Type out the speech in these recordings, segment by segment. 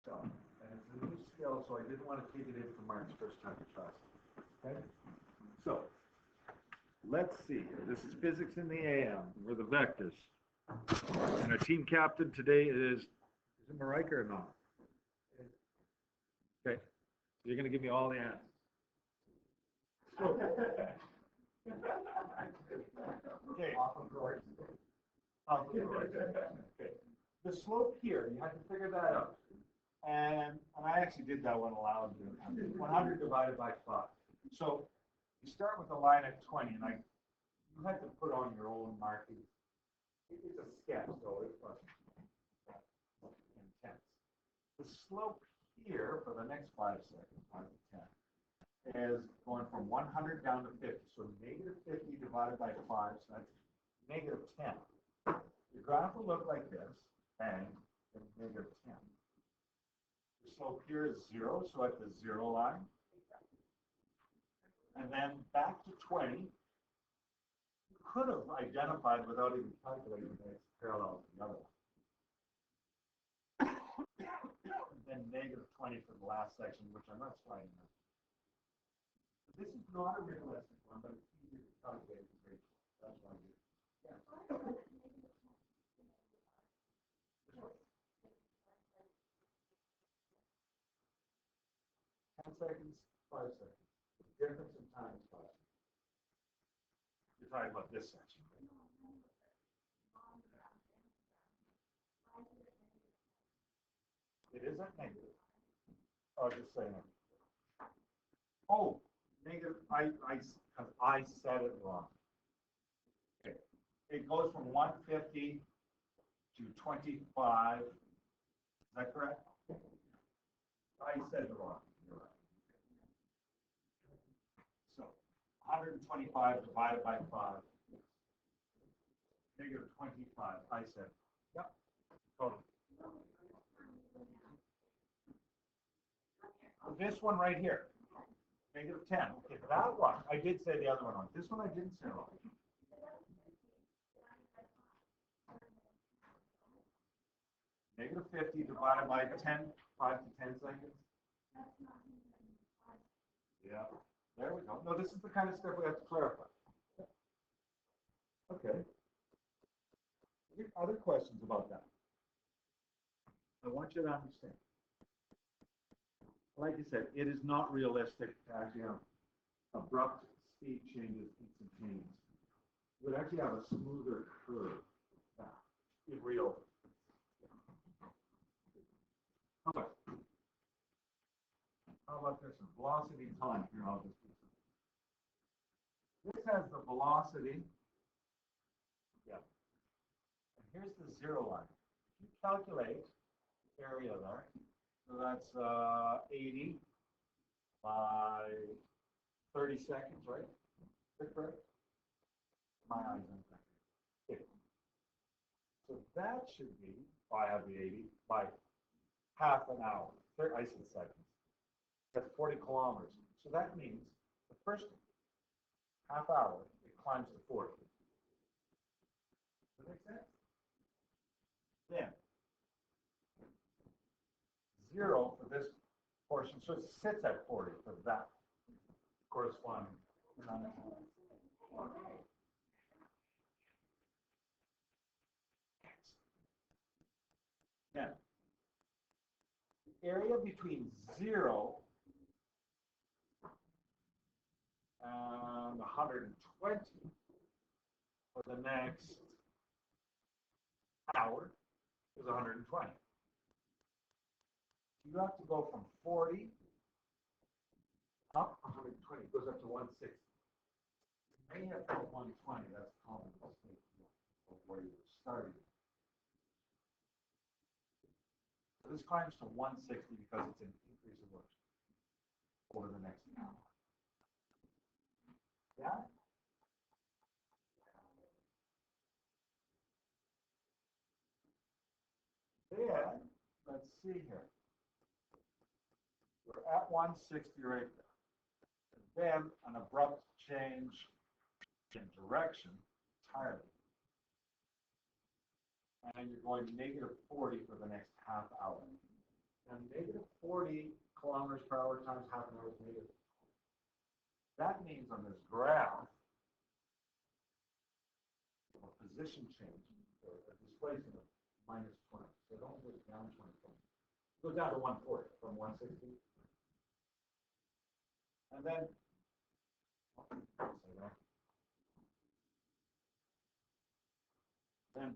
So, and it's a new skill, so I didn't want to take it in for Mark's first time class. Okay? So, let's see here. This is Physics in the AM. We're the vectors. And our team captain today is it Marika or not? Okay. So you're going to give me all the answers. Okay. Okay. The slope here, you have to figure that out. And I actually did that one aloud. 100 divided by 5. So you start with a line at 20, and you have to put on your own marking. It's a sketch, so it's intense. The slope here for the next 5 seconds, 5 to 10, is going from 100 down to 50. So negative 50 divided by 5, so that's negative 10. Your graph will look like this, bang, and negative 10. The slope here is 0, so at the 0 line. And then back to 20, you could have identified without even calculating that it's parallel to the other one. And then negative 20 for the last section, which I'm not sliding on. This is not a realistic one, but it's easier to calculate the ratio. That's why I did it. Yeah. 10 seconds, 5 seconds. The difference in time is 5 seconds. You're talking about this section. It isn't negative. I'll just say negative. Oh, negative. Because I said it wrong. Okay. It goes from 150 to 25. Is that correct? I said it wrong. You're right. So 125 divided by 5. Negative 25. I said. Yep. Totally. This one right here, negative 10. Okay, that one, I did say the other one wrong. This one I didn't say wrong. Negative 50 divided by 10, 5 to 10 seconds. Yeah, there we go. No, this is the kind of stuff we have to clarify. Okay. Other questions about that? I want you to understand. Like I said, it is not realistic to actually have abrupt speed changes instantaneously. You would actually have a smoother curve in real. Okay. How about this one? Velocity time. Here, I'll just do this. This has the velocity. Yeah. And here's the 0 line. You calculate area there. So that's 80 by 30 seconds, right? Is that correct? My eyes aren't thinking. So that should be, I have the 80, by half an hour. I said seconds. That's 40 kilometers. So that means the first half hour, it climbs to 40. Does that make sense? Then 0 for this portion, so it sits at 40 for that corresponding. Now, the area between 0 and 120 for the next hour is 120. You have to go from 40 up 120, it goes up to 160. You may have put 120, that's common mistake of where you started. So this climbs to 160 because it's an increase of work over the next hour. Yeah? Then, let's see here. We're at 160 right there. And then an abrupt change in direction entirely. And you're going negative 40 for the next half hour. And negative 40 kilometers per hour times half an hour is negative. That means on this graph, a position change, or a displacement of minus 20. So it only goes down 20 kilometers. It goes down to 140 from 160. And then,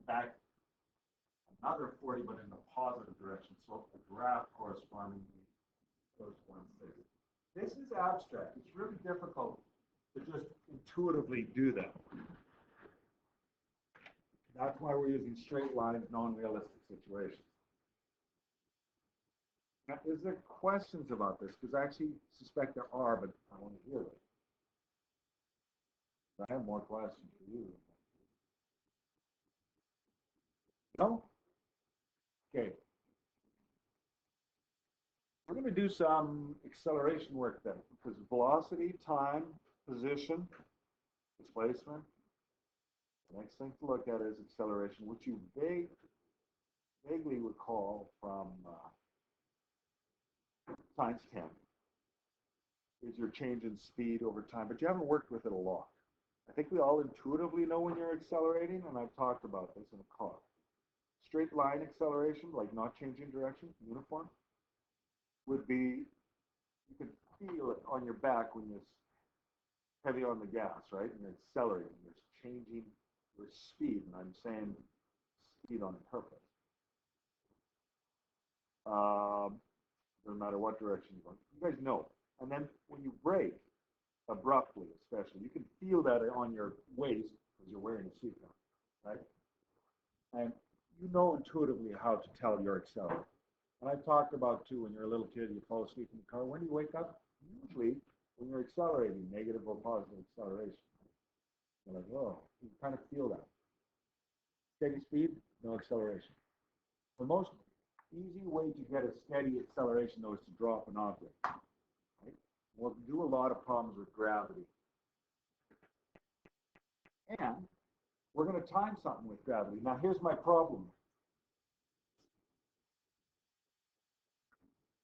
back another 40, but in the positive direction. So the graph correspondingly goes to 160. This is abstract. It's really difficult to just intuitively do that. That's why we're using straight lines, non-realistic situations. Now, is there questions about this? Because I actually suspect there are, but I want to hear them. I have more questions for you. No? Okay. We're going to do some acceleration work then, because velocity, time, position, displacement. The next thing to look at is acceleration, which you vaguely recall from science 10. Is your change in speed over time, but you haven't worked with it a lot. I think we all intuitively know when you're accelerating, and I've talked about this in a car. Straight line acceleration, like not changing direction, uniform, would be, you can feel it on your back when you're heavy on the gas, right? And you're accelerating, you're changing your speed, and I'm saying speed on purpose. Doesn't matter what direction you're going. You guys know. And then when you brake, abruptly especially, you can feel that on your waist because you're wearing a seatbelt, right? And you know intuitively how to tell you're accelerating. And I've talked about too, when you're a little kid, you fall asleep in the car. When do you wake up? Usually when you're accelerating, negative or positive acceleration. You're like, whoa, you kind of feel that. Steady speed, no acceleration. The most easy way to get a steady acceleration, though, is to drop an object. Right? We'll do a lot of problems with gravity. And we're going to time something with gravity. Now, here's my problem.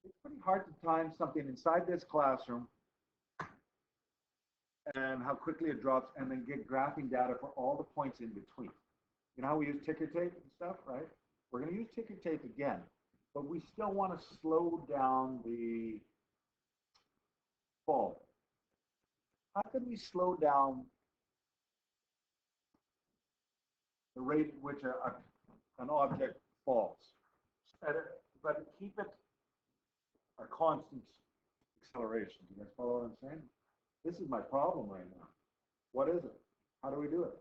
It's pretty hard to time something inside this classroom and how quickly it drops, and then get graphing data for all the points in between. You know how we use ticker tape and stuff, right? We're going to use ticker tape again, but we still want to slow down the fall. How can we slow down the rate at which an object falls, but keep it a constant acceleration? Do you guys follow what I'm saying? This is my problem right now. What is it? How do we do it?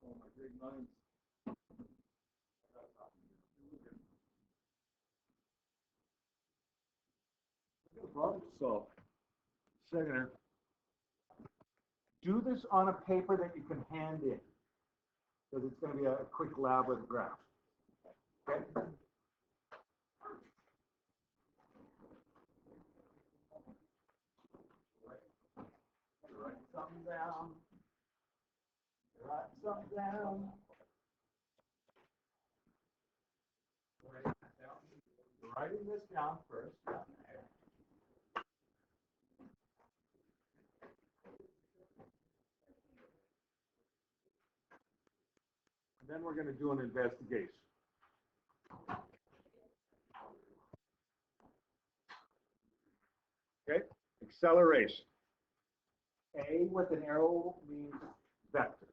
Oh, my great minds. Problem solved. Second here. Do this on a paper that you can hand in, because it's going to be a quick lab with a graph. Okay? Write something down. Write something down. Writing this down first. And then we're going to do an investigation. Okay, acceleration. A with an arrow means vector.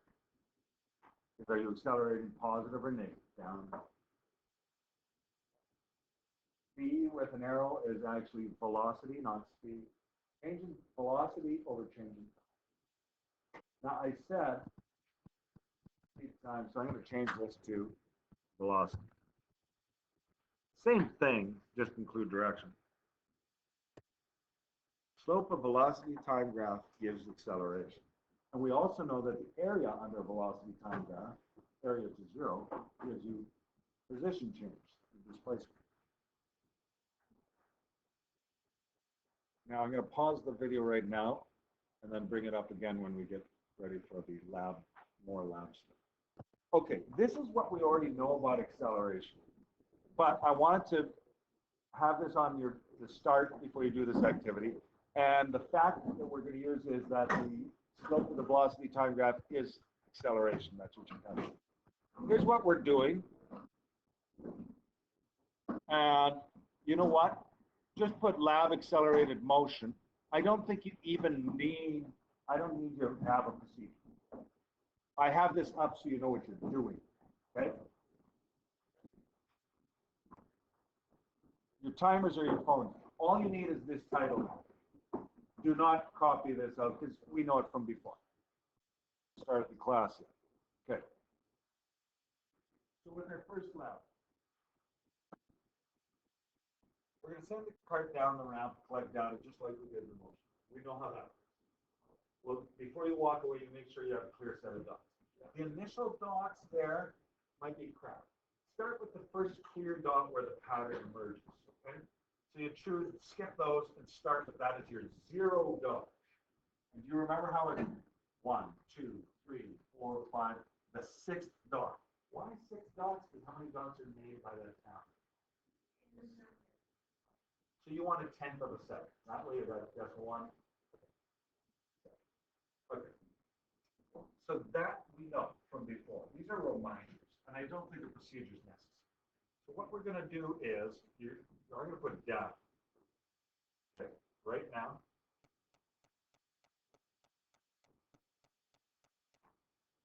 Are you accelerating positive or negative? Down. B with an arrow is actually velocity, not speed. Changing velocity over changing time. Now I said speed time, so I'm going to change this to velocity. Same thing, just include direction. Slope of velocity time graph gives acceleration. And we also know that the area under velocity time graph, area to zero, gives you position change, displacement. Now I'm going to pause the video right now and then bring it up again when we get ready for the lab, more lab stuff. Okay, this is what we already know about acceleration, but I wanted to have this on the start before you do this activity. And the fact that we're going to use is that the slope of the velocity time graph is acceleration. That's what you have. Here's what we're doing. And you know what? Just put lab accelerated motion. I don't think you even need, I don't need you to have a procedure. I have this up so you know what you're doing, okay? Your timers are your phone. All you need is this title. Do not copy this out because we know it from before. Start the class here. Okay. So with our first lab, we're going to send the cart down the ramp, collect data, just like we did in the motion. We know how that works. Well, before you walk away, you make sure you have a clear set of dots. The initial dots there might be crap. Start with the first clear dot where the pattern emerges, okay? So you choose, skip those, and start with that as your 0 dot. And do you remember how it's 1, 2, 3, 4, 5, the 6th dot? Why 6 dots? Because how many dots are made by that town? So you want a 10th of a second. That way you got decimal 1. Okay. So that we know from before. These are reminders, and I don't think a procedure is necessary. So what we're going to do is you're going to put data. Okay, right now.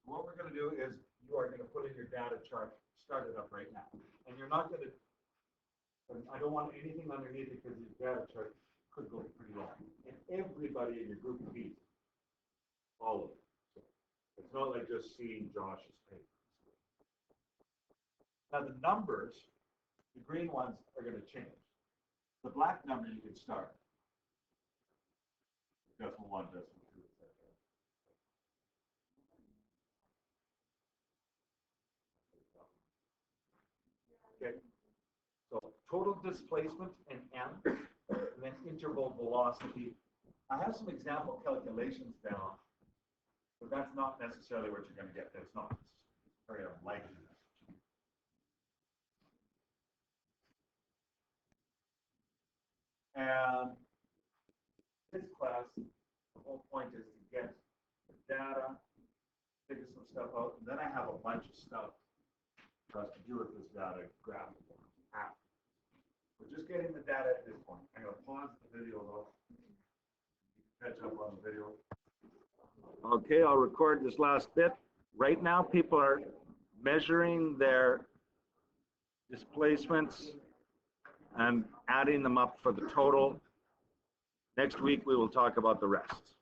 What we're going to do is you are going to put in your data chart, start it up right now. And you're not going to, I don't want anything underneath it because your data chart could go pretty long. And everybody in your group needs it. All of it. So it's not like just seeing Josh's paper. Now the numbers, the green ones are going to change. The black number you can start. Decimal 1, decimal 2, etc. Okay. So total displacement in M, and then interval velocity. I have some example calculations down, but that's not necessarily what you're going to get. It's not. It's very unlikely. And this class, the whole point is to get the data, figure some stuff out, and then I have a bunch of stuff for us to do with this data graphic after. We're just getting the data at this point. I'm going to pause the video though. Catch up on the video. Okay, I'll record this last bit. Right now, people are measuring their displacements and adding them up for the total. Next week, we will talk about the rest.